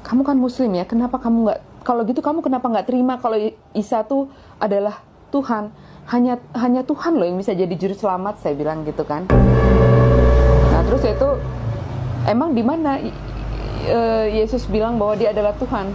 kamu kan muslim ya, kenapa kamu nggak, kalau gitu kamu kenapa nggak terima kalau Isa tuh adalah Tuhan, hanya Tuhan loh yang bisa jadi juru selamat, saya bilang gitu kan. Nah terus itu, emang di mana Yesus bilang bahwa dia adalah Tuhan?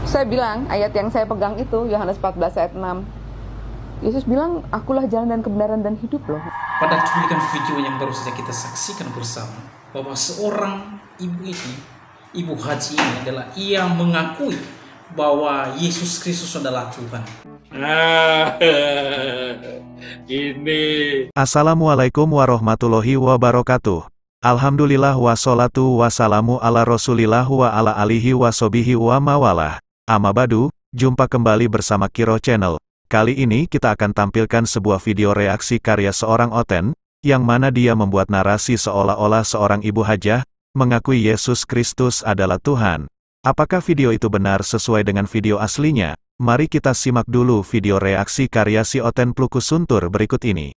Saya bilang ayat yang saya pegang itu Yohanes 14 ayat 6. Yesus bilang, akulah jalan dan kebenaran dan hidup loh. Pada cuplikan video yang baru saja kita saksikan bersama, bahwa seorang ibu ini, Ibu Haji ini adalah ia mengakui bahwa Yesus Kristus adalah Tuhan. Ini. Assalamualaikum warahmatullahi wabarakatuh. Alhamdulillah wassalatu wassalamu ala rasulillah wa ala alihi wasobihi wa mawalah. Amabadu, jumpa kembali bersama Kiro Channel. Kali ini kita akan tampilkan sebuah video reaksi karya seorang Oten, yang mana dia membuat narasi seolah-olah seorang ibu hajah, mengakui Yesus Kristus adalah Tuhan. Apakah video itu benar sesuai dengan video aslinya? Mari kita simak dulu video reaksi karya si Oten Plukus Suntur berikut ini.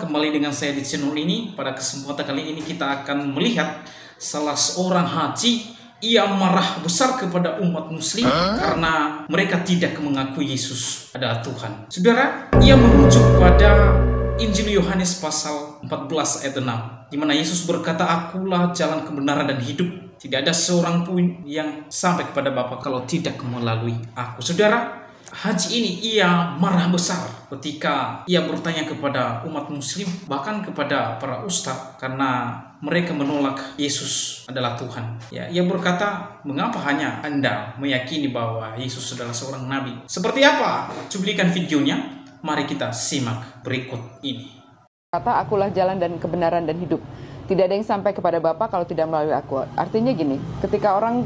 Kembali dengan saya di channel ini. Pada kesempatan kali ini kita akan melihat salah seorang haji. Ia marah besar kepada umat muslim karena mereka tidak mengakui Yesus adalah Tuhan. Saudara, ia merujuk pada Injil Yohanes pasal 14 ayat 6, di mana Yesus berkata, akulah jalan kebenaran dan hidup. Tidak ada seorang pun yang sampai kepada Bapa kalau tidak melalui aku. Saudara, haji ini ia marah besar ketika ia bertanya kepada umat muslim, bahkan kepada para ustadz, karena mereka menolak Yesus adalah Tuhan. Ya, ia berkata, mengapa hanya Anda meyakini bahwa Yesus adalah seorang nabi? Seperti apa cuplikan videonya? Mari kita simak berikut ini. Kata, akulah jalan dan kebenaran dan hidup. Tidak ada yang sampai kepada Bapa kalau tidak melalui aku. Artinya gini, ketika orang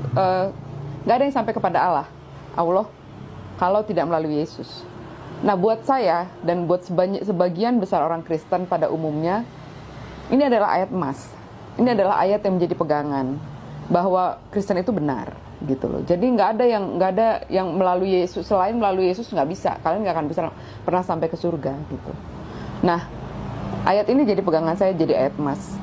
nggak ada yang sampai kepada Allah kalau tidak melalui Yesus. Nah, buat saya dan buat sebagian besar orang Kristen pada umumnya, ini adalah ayat emas. Ini adalah ayat yang menjadi pegangan bahwa Kristen itu benar, gitu loh. Jadi nggak ada yang melalui Yesus, selain melalui Yesus nggak bisa. Kalian nggak akan bisa pernah sampai ke surga, gitu. Nah, ayat ini jadi pegangan saya, jadi ayat emas.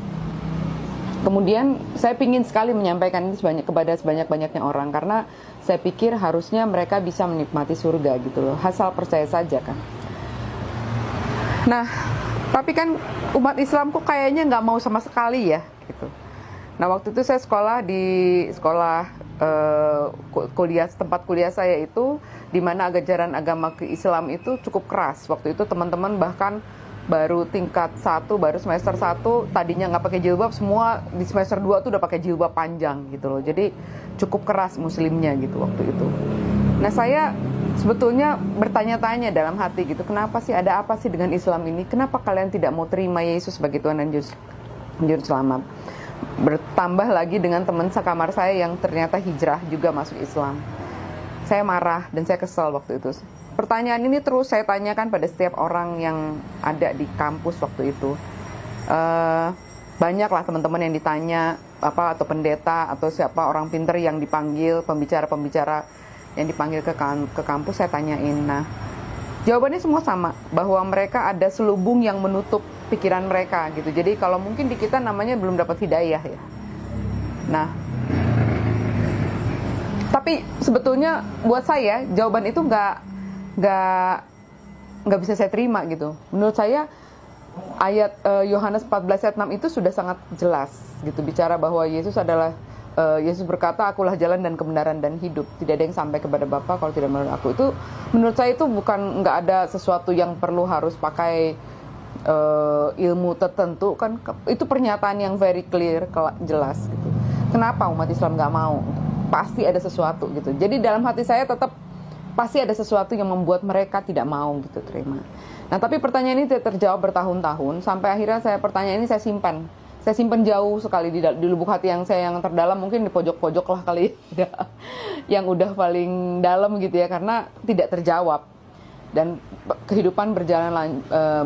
Kemudian saya ingin sekali menyampaikan ini kepada sebanyak-banyaknya orang, karena saya pikir harusnya mereka bisa menikmati surga, gitu loh. Asal percaya saja kan. Nah, tapi kan umat Islam kok kayaknya nggak mau sama sekali ya, gitu. Nah, waktu itu saya sekolah di tempat kuliah saya itu, di mana ajaran agama Islam itu cukup keras. Waktu itu teman-teman bahkan baru tingkat 1, baru semester 1, tadinya nggak pakai jilbab, semua di semester 2 tuh udah pakai jilbab panjang, gitu loh. Jadi cukup keras muslimnya gitu waktu itu. Nah, saya sebetulnya bertanya-tanya dalam hati gitu, kenapa sih, ada apa sih dengan Islam ini? Kenapa kalian tidak mau terima Yesus sebagai Tuhan dan Juru Selamat? Bertambah lagi dengan teman sekamar saya yang ternyata hijrah juga masuk Islam. Saya marah dan saya kesal waktu itu. Pertanyaan ini terus saya tanyakan pada setiap orang yang ada di kampus waktu itu. Banyaklah teman-teman yang ditanya, atau pendeta atau siapa orang pinter yang dipanggil, pembicara-pembicara yang dipanggil ke kampus, saya tanyain. Nah, jawabannya semua sama, bahwa mereka ada selubung yang menutup pikiran mereka gitu. Jadi kalau mungkin di kita namanya belum dapat hidayah ya. Nah, tapi sebetulnya buat saya jawaban itu nggak bisa saya terima gitu. Menurut saya ayat Yohanes 14 ayat 6 itu sudah sangat jelas gitu, bicara bahwa Yesus berkata, akulah jalan dan kebenaran dan hidup. Tidak ada yang sampai kepada Bapa kalau tidak melalui aku. Itu menurut saya itu nggak ada sesuatu yang perlu harus pakai ilmu tertentu kan. Itu pernyataan yang very clear, jelas gitu. Kenapa umat Islam nggak mau? Pasti ada sesuatu gitu. Jadi dalam hati saya tetap pasti ada sesuatu yang membuat mereka tidak mau gitu terima. Nah, tapi pertanyaan ini tidak terjawab bertahun-tahun, sampai akhirnya pertanyaan ini saya simpan jauh sekali di lubuk hati yang terdalam, mungkin di pojok-pojok lah kali yang udah paling dalam gitu ya, karena tidak terjawab. Dan kehidupan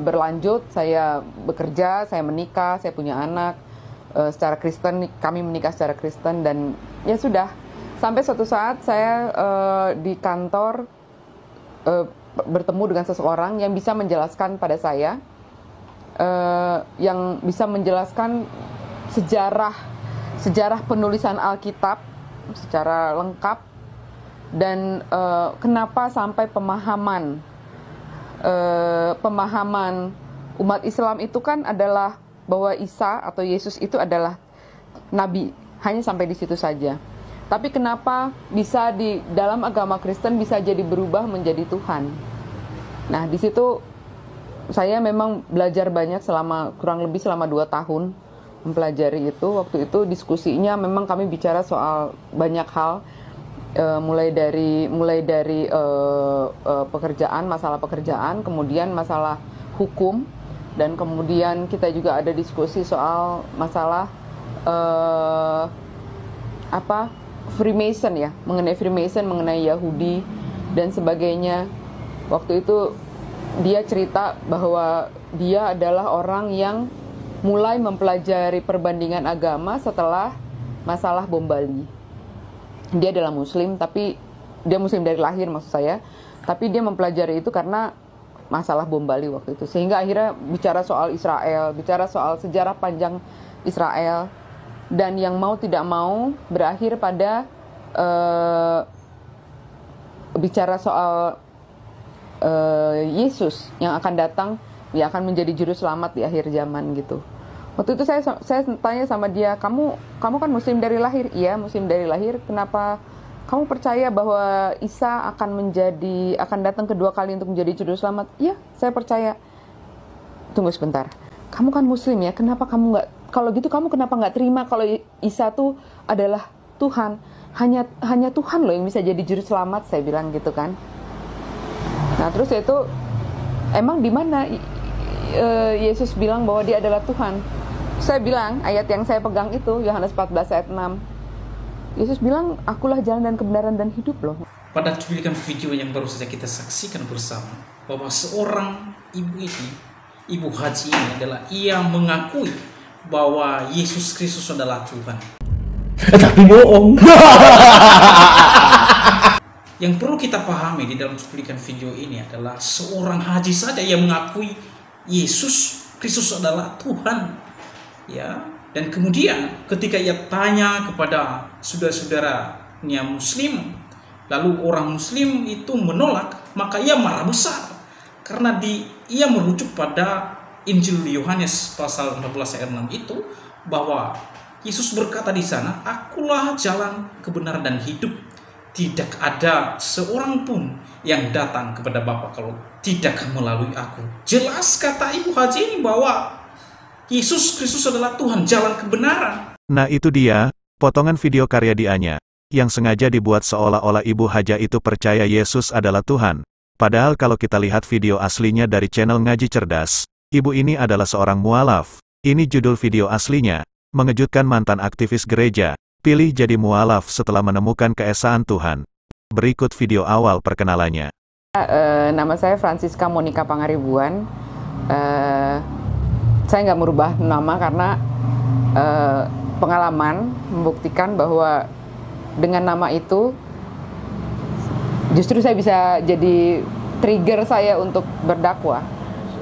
berlanjut, saya bekerja, saya menikah, saya punya anak secara Kristen, kami menikah secara Kristen, dan ya sudah. Sampai suatu saat saya di kantor bertemu dengan seseorang yang bisa menjelaskan pada saya, yang bisa menjelaskan sejarah penulisan Alkitab secara lengkap, dan kenapa sampai pemahaman umat Islam itu kan adalah bahwa Isa atau Yesus itu adalah nabi, hanya sampai di situ saja. Tapi kenapa bisa di dalam agama Kristen bisa jadi berubah menjadi Tuhan? Nah, di situ saya memang belajar banyak kurang lebih selama 2 tahun mempelajari itu. Waktu itu diskusinya memang kami bicara soal banyak hal, mulai dari pekerjaan, masalah pekerjaan, kemudian masalah hukum, dan kemudian kita juga ada diskusi soal masalah Freemason ya, mengenai Freemason, mengenai Yahudi dan sebagainya. Waktu itu dia cerita bahwa dia adalah orang yang mulai mempelajari perbandingan agama setelah masalah bom Bali. Dia adalah Muslim, tapi dia Muslim dari lahir maksud saya, tapi dia mempelajari itu karena masalah bom Bali waktu itu. Sehingga akhirnya bicara soal Israel, bicara soal sejarah panjang Israel, dan yang mau tidak mau berakhir pada bicara soal Yesus yang akan datang, yang akan menjadi juru selamat di akhir zaman gitu. Waktu itu saya tanya sama dia, kamu kan Muslim dari lahir? Iya, Muslim dari lahir. Kenapa kamu percaya bahwa Isa akan datang kedua kali untuk menjadi juru selamat? Iya, saya percaya. Tunggu sebentar. Kamu kan Muslim ya, kenapa kamu nggak, kalau gitu kamu kenapa nggak terima kalau Isa tuh adalah Tuhan? Hanya Tuhan loh yang bisa jadi juru selamat, saya bilang gitu kan. Nah terus itu, emang di mana Yesus bilang bahwa dia adalah Tuhan? Saya bilang, ayat yang saya pegang itu, Yohanes 14 ayat 6. Yesus bilang, akulah jalan dan kebenaran dan hidup loh. Pada cuplikan video yang baru saja kita saksikan bersama, bahwa seorang ibu haji ini adalah ia mengakui bahwa Yesus Kristus adalah Tuhan. Tapi bohong. Yang perlu kita pahami di dalam cuplikan video ini adalah seorang haji saja yang mengakui Yesus Kristus adalah Tuhan. Ya, dan kemudian ketika ia tanya kepada saudara-saudaranya Muslim, lalu orang Muslim itu menolak, maka ia marah besar. Karena ia merujuk pada Injil Yohanes pasal 14 ayat 6 itu, bahwa Yesus berkata di sana, akulah jalan, kebenaran dan hidup. Tidak ada seorang pun yang datang kepada Bapa kalau tidak melalui aku. Jelas kata ibu haji ini bahwa Yesus Kristus adalah Tuhan, jalan kebenaran. Nah itu dia, potongan video karya Dianya, yang sengaja dibuat seolah-olah ibu haja itu percaya Yesus adalah Tuhan. Padahal kalau kita lihat video aslinya dari channel Ngaji Cerdas, ibu ini adalah seorang mualaf. Ini judul video aslinya, mengejutkan mantan aktivis gereja, pilih jadi mualaf setelah menemukan keesaan Tuhan. Berikut video awal perkenalannya. Nama saya Francisca Monica Pangaribuan. Saya nggak merubah nama karena pengalaman membuktikan bahwa dengan nama itu justru saya bisa jadi trigger saya untuk berdakwah.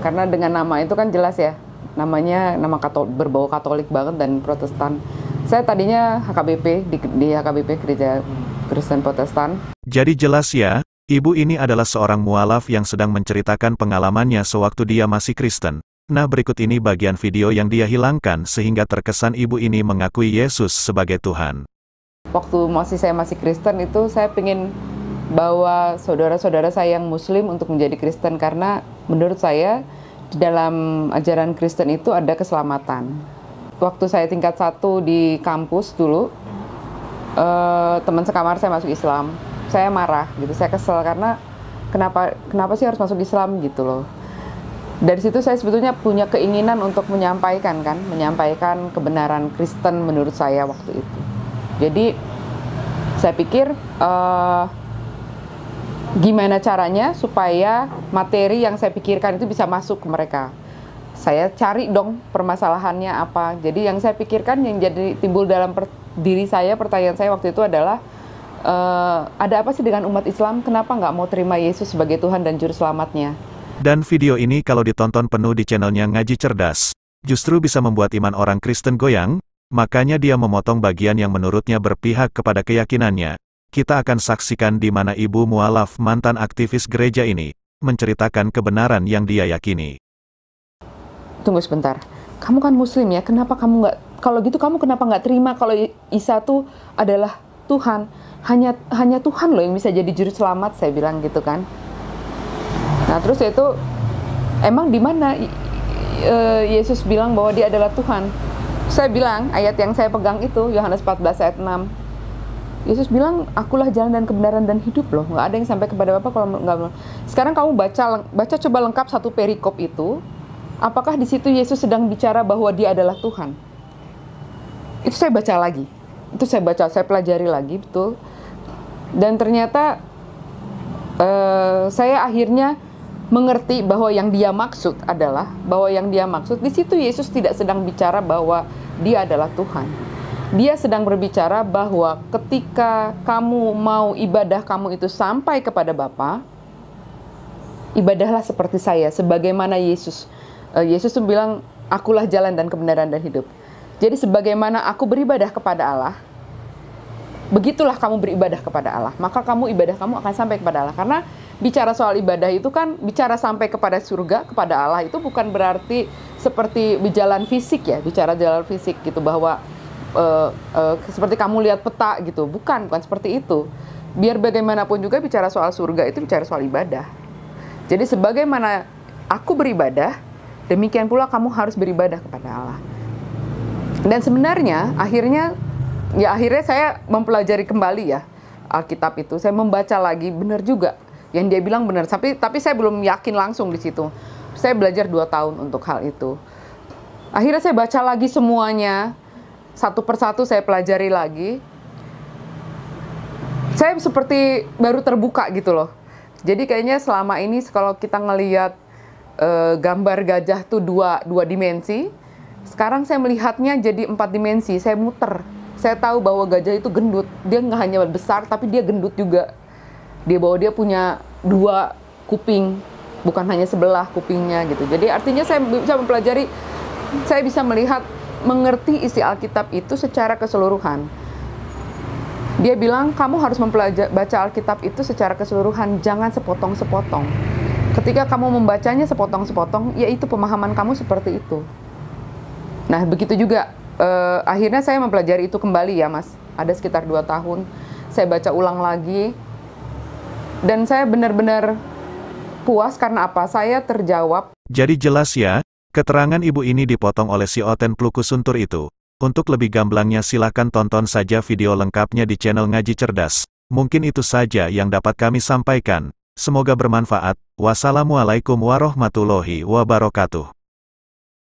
Karena dengan nama itu kan jelas ya, namanya nama berbau Katolik banget dan Protestan. Saya tadinya HKBP, di HKBP Gereja Kristen Protestan. Jadi jelas ya, ibu ini adalah seorang mualaf yang sedang menceritakan pengalamannya sewaktu dia masih Kristen. Nah berikut ini bagian video yang dia hilangkan sehingga terkesan ibu ini mengakui Yesus sebagai Tuhan. Waktu saya masih Kristen itu saya pengen bawa saudara-saudara saya yang Muslim untuk menjadi Kristen, karena menurut saya di dalam ajaran Kristen itu ada keselamatan. Waktu saya tingkat 1 di kampus dulu, teman sekamar saya masuk Islam. Saya marah gitu, saya kesel karena kenapa sih harus masuk Islam gitu loh. Dari situ saya sebetulnya punya keinginan untuk menyampaikan kebenaran Kristen menurut saya waktu itu. Jadi saya pikir gimana caranya supaya materi yang saya pikirkan itu bisa masuk ke mereka. Saya cari dong permasalahannya apa. Jadi yang saya pikirkan, yang jadi timbul dalam diri saya, pertanyaan saya waktu itu adalah, ada apa sih dengan umat Islam? Kenapa nggak mau terima Yesus sebagai Tuhan dan Juru Selamatnya? Dan video ini kalau ditonton penuh di channelnya Ngaji Cerdas, justru bisa membuat iman orang Kristen goyang. makanya dia memotong bagian yang menurutnya berpihak kepada keyakinannya. Kita akan saksikan di mana Ibu Mualaf, mantan aktivis gereja ini, menceritakan kebenaran yang dia yakini. Tunggu sebentar. Kamu kan muslim ya, kenapa kamu nggak, kalau gitu kamu kenapa nggak terima kalau Isa tuh adalah Tuhan? Hanya Tuhan loh yang bisa jadi juru selamat, saya bilang gitu kan. Nah terus itu, emang di mana Yesus bilang bahwa dia adalah Tuhan? Saya bilang, ayat yang saya pegang itu, Yohanes 14 ayat 6. Yesus bilang, akulah jalan dan kebenaran dan hidup loh. Nggak ada yang sampai kepada Bapa kalau nggak. Sekarang kamu baca coba lengkap satu perikop itu. Apakah di situ Yesus sedang bicara bahwa dia adalah Tuhan? Itu saya baca lagi. Saya pelajari lagi, betul. Dan ternyata saya akhirnya mengerti bahwa yang dia maksud adalah, di situ Yesus tidak sedang bicara bahwa dia adalah Tuhan. Dia sedang berbicara bahwa ketika kamu mau ibadah kamu itu sampai kepada Bapa, ibadahlah seperti saya, sebagaimana Yesus. Yesus bilang, akulah jalan dan kebenaran dan hidup. Jadi sebagaimana aku beribadah kepada Allah, begitulah kamu beribadah kepada Allah. Maka ibadah kamu akan sampai kepada Allah. Karena bicara soal ibadah itu kan, bicara sampai kepada surga, kepada Allah, itu bukan berarti seperti berjalan fisik ya, bicara jalan fisik gitu, bahwa seperti kamu lihat peta gitu, bukan seperti itu. Biar bagaimanapun juga bicara soal surga itu bicara soal ibadah. Jadi sebagaimana aku beribadah, demikian pula kamu harus beribadah kepada Allah. Dan sebenarnya akhirnya saya mempelajari kembali ya Alkitab itu. Saya membaca lagi, benar juga yang dia bilang benar. Tapi saya belum yakin langsung di situ. Saya belajar 2 tahun untuk hal itu. Akhirnya saya baca lagi semuanya. Satu persatu saya pelajari lagi. Saya seperti baru terbuka gitu loh. Jadi kayaknya selama ini kalau kita ngelihat gambar gajah tuh dua dimensi, sekarang saya melihatnya jadi 4 dimensi. Saya muter. Saya tahu bahwa gajah itu gendut. Dia nggak hanya besar, tapi dia gendut juga. Dia punya 2 kuping, bukan hanya sebelah kupingnya gitu. Jadi artinya saya bisa mempelajari, saya bisa mengerti isi Alkitab itu secara keseluruhan. Dia bilang, kamu harus baca Alkitab itu secara keseluruhan, jangan sepotong-sepotong. Ketika kamu membacanya sepotong-sepotong, yaitu pemahaman kamu seperti itu. Nah, begitu juga, akhirnya saya mempelajari itu kembali ya Mas. Ada sekitar 2 tahun, saya baca ulang lagi. Dan saya benar-benar puas karena apa? Saya terjawab. Jadi jelas ya, keterangan ibu ini dipotong oleh si Oten Plukusuntur itu. Untuk lebih gamblangnya silahkan tonton saja video lengkapnya di channel Ngaji Cerdas. Mungkin itu saja yang dapat kami sampaikan. Semoga bermanfaat. Wassalamualaikum warahmatullahi wabarakatuh.